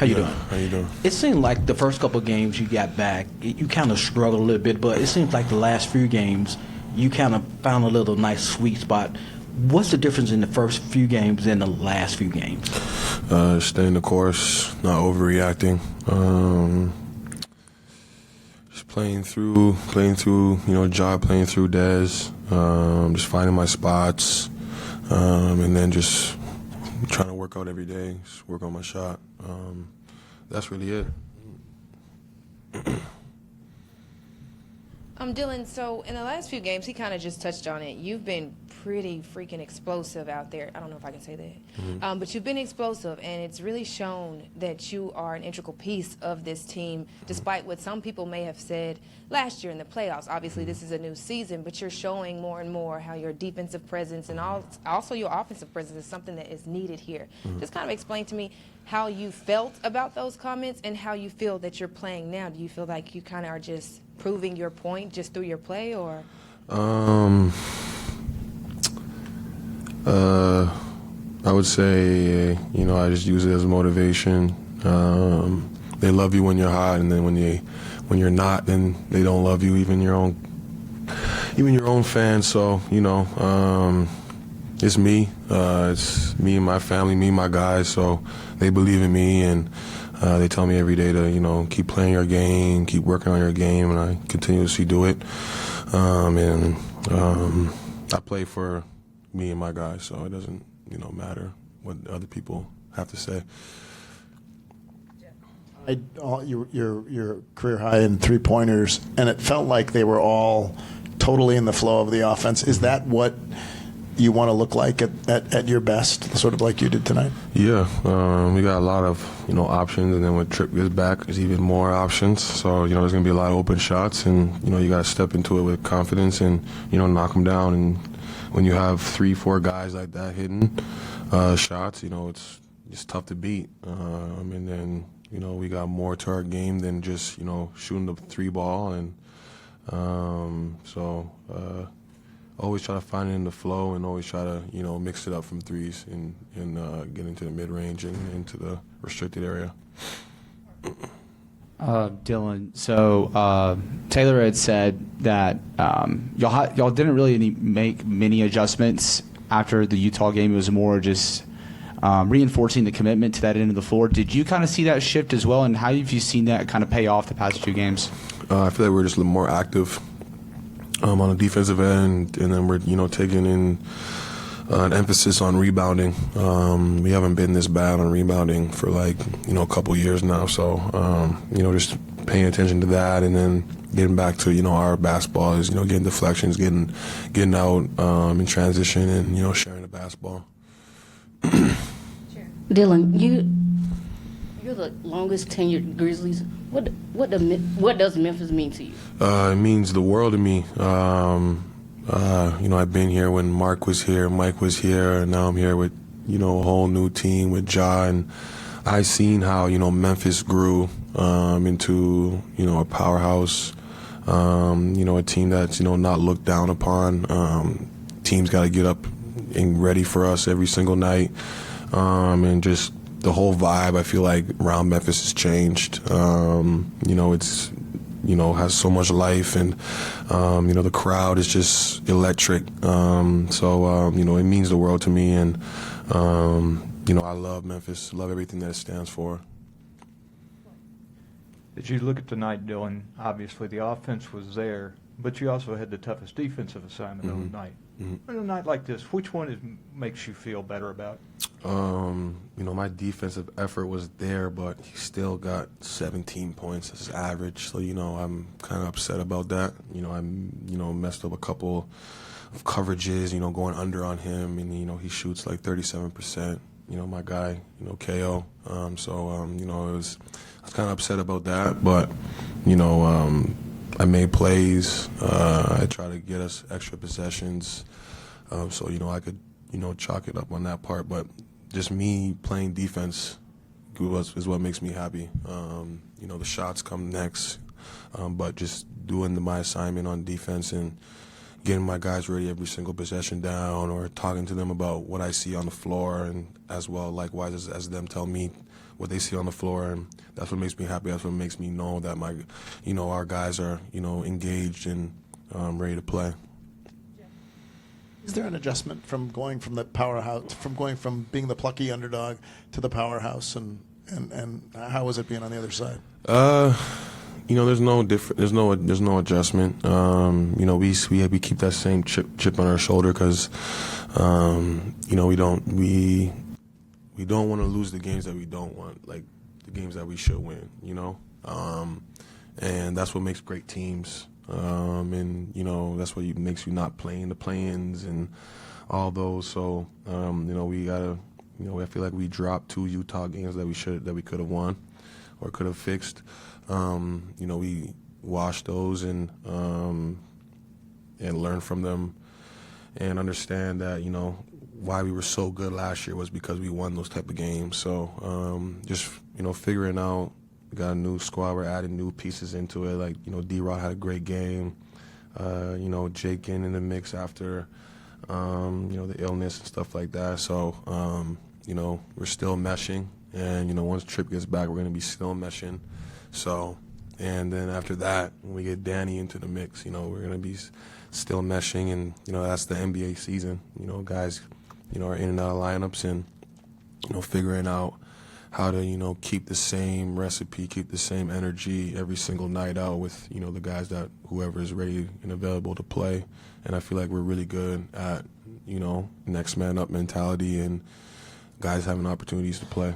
How you doing? How you doing? It seemed like the first couple of games you got back, you kind of struggled a little bit, but it seems like the last few games you kind of found a little nice sweet spot. What's the difference in the first few games and the last few games? Staying the course, not overreacting. Just playing through, job, playing through Dez, just finding my spots, and then just trying to work out every day, just work on my shot. That's really it. Dillon, so in the last few games, he kind of just touched on it. You've been pretty freaking explosive out there. I don't know if I can say that. But you've been explosive, and it's really shown that you are an integral piece of this team, despite what some people may have said last year in the playoffs. Obviously, this is a new season, but you're showing more and more how your defensive presence and also your offensive presence is something that is needed here. Just kind of explain to me how you felt about those comments and how you feel that you're playing now. Do you feel like you kind of are just proving your point just through your play, or? I would say, I just use it as motivation. They love you when you're hot, and then when you're not, then they don't love you, even your own fans. So, it's me. It's me and my family, me and my guys. So they believe in me, and they tell me every day to, keep playing your game, keep working on your game, and I continuously do it. And I play for me and my guys, so it doesn't, matter what other people have to say. Your career high in three-pointers, and it felt like they were all totally in the flow of the offense. Is that what you want to look like at your best, sort of like you did tonight? Yeah, we got a lot of options, and then when Tripp gets back, there's even more options. So there's gonna be a lot of open shots, and you got to step into it with confidence and knock them down. And when you have 3-4 guys like that hitting shots, it's tough to beat. And then we got more to our game than just shooting the three ball, and always try to find it in the flow, and always try to mix it up from threes and get into the mid range and into the restricted area. Dillon, so Taylor had said that y'all didn't really make many adjustments after the Utah game. It was more just reinforcing the commitment to that end of the floor. Did you kind of see that shift as well, and how have you seen that kind of pay off the past 2 games? I feel like we're just a little more active on the defensive end, and then we're taking in an emphasis on rebounding. We haven't been this bad on rebounding for a couple years now, so just paying attention to that, and then getting back to our basketball is getting deflections, getting out in transition, and sharing the basketball. Dillon, you're the longest tenured Grizzlies. What does Memphis mean to you? It means the world to me. I've been here when Mark was here, Mike was here, and now I'm here with a whole new team with Ja, and I seen how Memphis grew into a powerhouse, a team that's not looked down upon. Teams got to get up and ready for us every single night, and just the whole vibe, I feel like, around Memphis has changed. It's has so much life, and the crowd is just electric. It means the world to me, and I love Memphis, love everything that it stands for. As you look at tonight, Dillon, obviously the offense was there, but you also had the toughest defensive assignment of the night. On a night like this, which one makes you feel better about? My defensive effort was there, but he still got 17 points as his average. So, I'm kind of upset about that. I messed up a couple of coverages, going under on him, and, he shoots like 37%. My guy, KO. I was kind of upset about that, but, I made plays. I tried to get us extra possessions, so I could chalk it up on that part. But just me playing defense is what makes me happy. The shots come next, but just doing my assignment on defense and getting my guys ready every single possession down, or talking to them about what I see on the floor, and as well likewise as them tell me what they see on the floor, and that's what makes me happy. That's what makes me know that our guys are, engaged and ready to play. Is there an adjustment from going from the powerhouse, from going from being the plucky underdog to the powerhouse, and how is it being on the other side? There's no adjustment. We keep that same chip on our shoulder because, we don't want to lose the games that we don't want, like the games that we should win, and that's what makes great teams. And that's what makes you not playing the play-ins and all those. So we gotta, I feel like we dropped 2 Utah games that we could have won or could have fixed. We washed those and learn from them and understand that why we were so good last year was because we won those type of games. So just figuring out. We got a new squad. We're adding new pieces into it. Like, D-Rod had a great game. Jake getting in the mix after, the illness and stuff like that. So, we're still meshing. And, once Tripp gets back, we're going to be still meshing. So, and then after that, when we get Danny into the mix, we're going to be still meshing. And, that's the NBA season. Guys, are in and out of lineups and, figuring out how to, keep the same recipe, keep the same energy every single night out with, the guys that whoever is ready and available to play. And I feel like we're really good at, next man up mentality and guys having opportunities to play.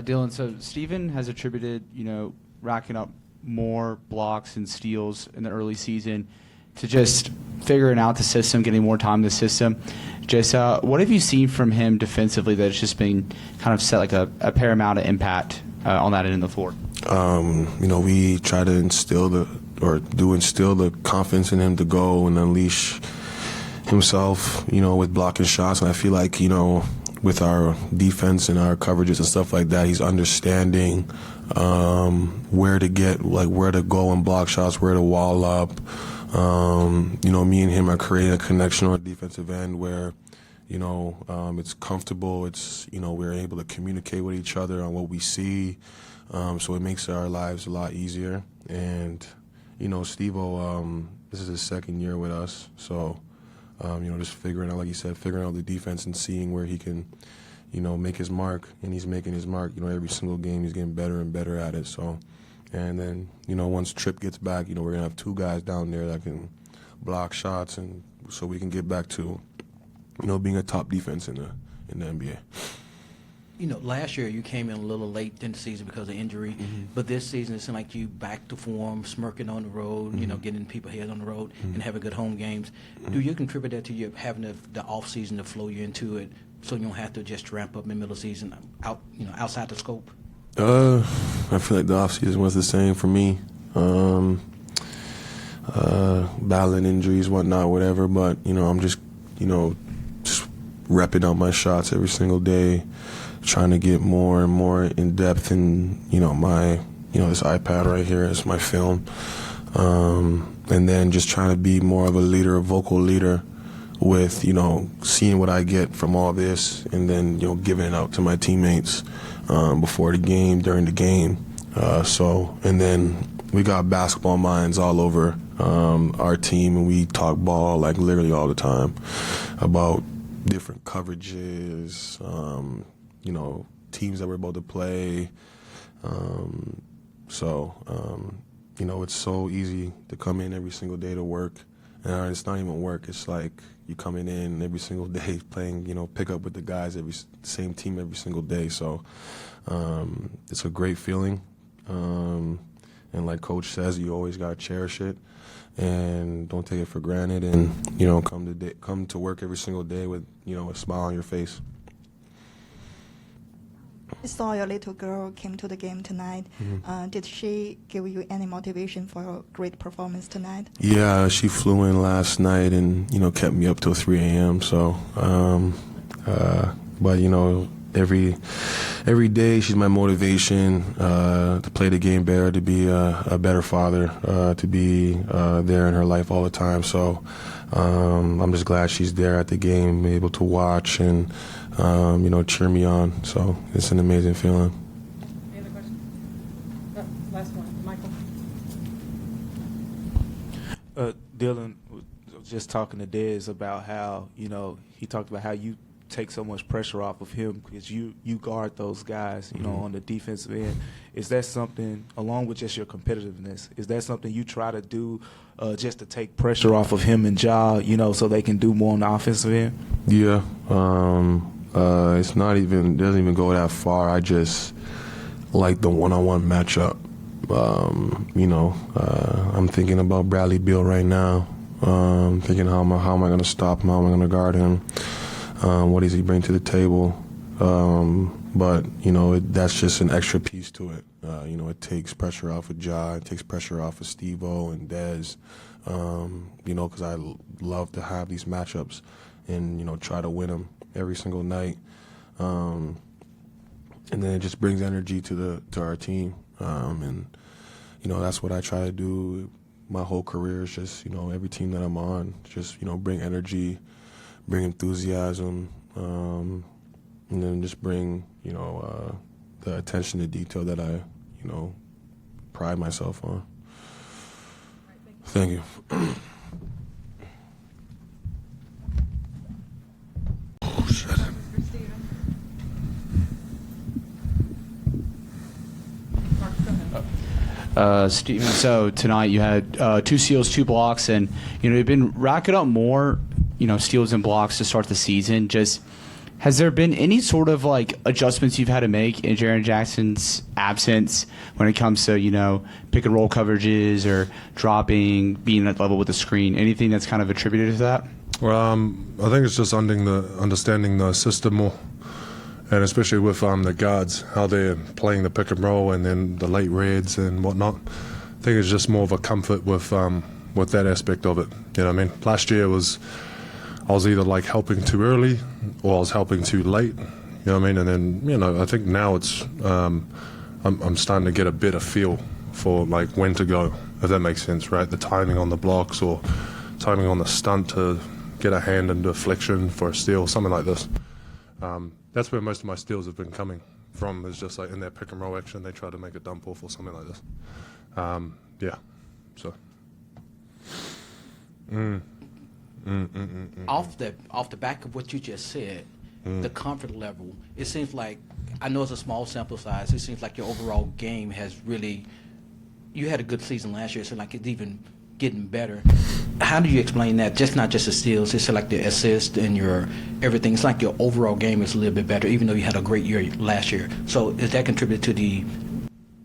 Dillon, so Steven has attributed, racking up more blocks and steals in the early season to just figuring out the system, getting more time in the system. Just what have you seen from him defensively that's just been kind of set like a paramount impact on that end of the floor? We try to instill the confidence in him to go and unleash himself, with blocking shots. And I feel like, with our defense and our coverages and stuff like that, he's understanding where to go and block shots, where to wall up. Me and him are creating a connection on the defensive end where, it's comfortable. It's, we're able to communicate with each other on what we see. So it makes our lives a lot easier. And, Steve-O, this is his second year with us. So, just figuring out, like you said, figuring out the defense and seeing where he can, make his mark. And he's making his mark, every single game he's getting better and better at it. So, and then, once Tripp gets back, we're going to have 2 guys down there that can block shots, and so we can get back to, being a top defense in the NBA. Last year you came in a little late in the season because of injury, but this season it seemed like you back to form, smirking on the road, getting people ahead on the road and having good home games. Do you contribute that to you having the off season to flow you into it, so you don't have to just ramp up in the middle of the season outside the scope? I feel like the off season was the same for me. Battling injuries, whatnot, whatever. But I'm just repping out my shots every single day, trying to get more and more in depth in my this iPad right here is my film, and then just trying to be more of a vocal leader with seeing what I get from all this, and then giving it out to my teammates before the game, during the game. And then we got basketball minds all over our team, and we talk ball like literally all the time about different coverages, teams that we're about to play. It's so easy to come in every single day to work. And it's not even work. It's like you coming in every single day playing, pick up with the guys, same team every single day. So it's a great feeling. And like Coach says, you always got to cherish it and don't take it for granted. And, come to work every single day with, a smile on your face. I saw your little girl came to the game tonight. Did she give you any motivation for a great performance tonight? Yeah, she flew in last night and, kept me up till 3 a.m. So, but, every every day she's my motivation to play the game better, to be a better father, to be there in her life all the time. So I'm just glad she's there at the game, able to watch and cheer me on. So it's an amazing feeling. Any other questions? Last one, Michael. Dillon was just talking to Dez about how, he talked about how you take so much pressure off of him because you guard those guys, on the defensive end. Is that something, along with just your competitiveness, is that something you try to do just to take pressure off of him and Ja, so they can do more on the offensive end? Yeah. It's not even, doesn't even go that far. I just like the one-on-one matchup. I'm thinking about Bradley Beal right now. Thinking how am I going to stop him? How am I going to guard him? What does he bring to the table? But that's just an extra piece to it. It takes pressure off of Ja. It takes pressure off of Steve-O and Dez. Because I love to have these matchups and try to win them every single night. And then it just brings energy to our team. And that's what I try to do my whole career is just, every team that I'm on, just, bring energy, bring enthusiasm, and then just bring, the attention to detail that I, pride myself on. Thank you. Oh, shit. Steven, so tonight you had 2 steals, 2 blocks, and you've been racking up more, steals and blocks to start the season. Just has there been any sort of adjustments you've had to make in Jaren Jackson's absence when it comes to pick and roll coverages or dropping, being at level with the screen? Anything that's kind of attributed to that? Well, I think it's just understanding the system more. And especially with the guards, how they're playing the pick and roll and then the late reds and whatnot. I think it's just more of a comfort with that aspect of it. You know what I mean? Last year I was either helping too early or I was helping too late. You know what I mean? And then, I think now it's I'm starting to get a better feel for when to go, if that makes sense, right? The timing on the blocks or timing on the stunt to get a hand in deflection for a steal, something like this. That's where most of my steals have been coming from, is just in that pick and roll action, they try to make a dump off or something like this. Yeah, so. Off the back of what you just said, the comfort level, it seems like, I know it's a small sample size, it seems like your overall game has really, you had a good season last year, so it's even getting better. How do you explain that? Just not just the steals, it's like the assist and your everything. It's like your overall game is a little bit better, even though you had a great year last year. So is that contributed to the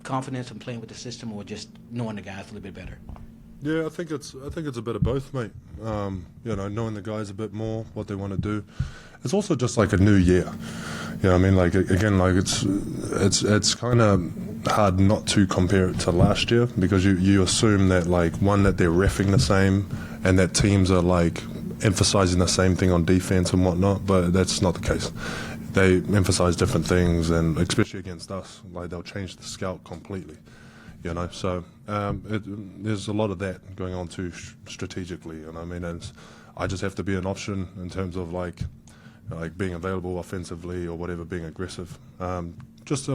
confidence in playing with the system, or just knowing the guys a little bit better? Yeah, I think it's a bit of both, mate. Knowing the guys a bit more, what they want to do. It's also just a new year. You know what I mean? It's kind of hard not to compare it to last year, because you assume that that they're reffing the same and that teams are emphasizing the same thing on defense and whatnot, but that's not the case. They emphasize different things, and especially against us, they'll change the scout completely. So there's a lot of that going on too strategically, and I just have to be an option in terms of being available offensively or whatever, being aggressive, just to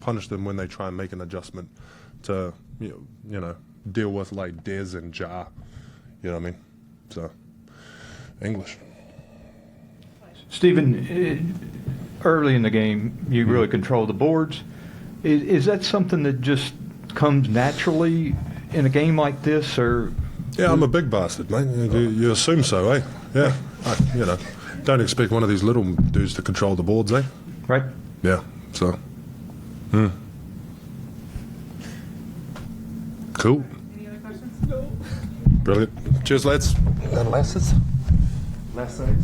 punish them when they try and make an adjustment to deal with Dez and Ja. You know what I mean? So English. Stephen, early in the game, you really control the boards. Is that something that just comes naturally in a game like this, or? Yeah, I'm a big bastard, mate. You assume so, eh? Yeah. Don't expect one of these little dudes to control the boards, eh? Right. Yeah. So. Cool. Any other questions? No. Brilliant. Cheers, lads. And lasses. Last things.